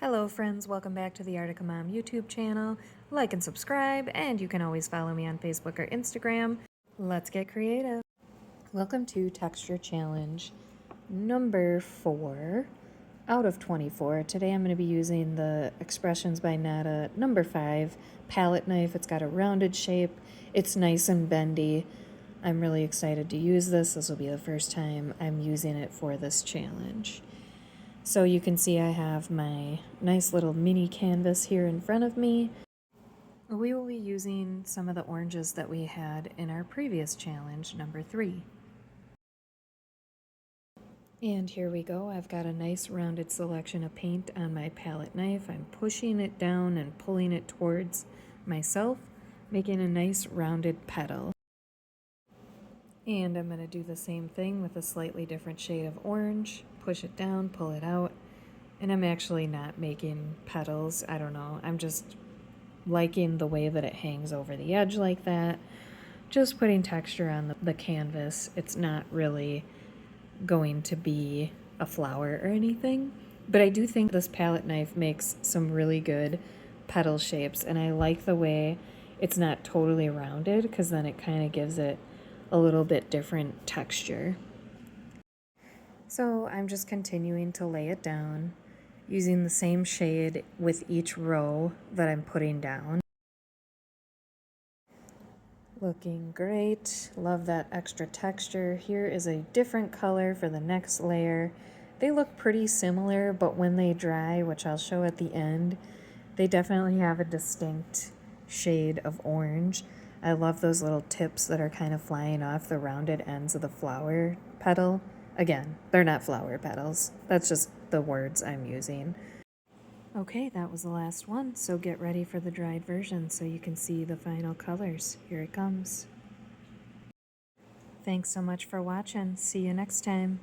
Hello friends, welcome back to the Artacamom YouTube channel. Like and subscribe, and you can always follow me on Facebook or Instagram. Let's get creative. Welcome to Texture Challenge number 4 out of 24. Today I'm going to be using the Expressions by Nada number 5 palette knife. It's got a rounded shape. It's nice and bendy. I'm really excited to use this. This will be the first time I'm using it for this challenge. So you can see I have my nice little mini canvas here in front of me. We will be using some of the oranges that we had in our previous challenge, number 3. And here we go. I've got a nice rounded selection of paint on my palette knife. I'm pushing it down and pulling it towards myself, making a nice rounded petal. And I'm going to do the same thing with a slightly different shade of orange. Push it down, pull it out. And I'm actually not making petals. I don't know. I'm just liking the way that it hangs over the edge like that. Just putting texture on the canvas. It's not really going to be a flower or anything. But I do think this palette knife makes some really good petal shapes. And I like the way it's not totally rounded, because then it kind of gives it a little bit different texture. So I'm just continuing to lay it down, using the same shade with each row that I'm putting down. Looking great. Love that extra texture. Here is a different color for the next layer. They look pretty similar, but when they dry, which I'll show at the end, they definitely have a distinct shade of orange. I love those little tips that are kind of flying off the rounded ends of the flower petal. Again, they're not flower petals. That's just the words I'm using. Okay, that was the last one, so get ready for the dried version so you can see the final colors. Here it comes. Thanks so much for watching. See you next time.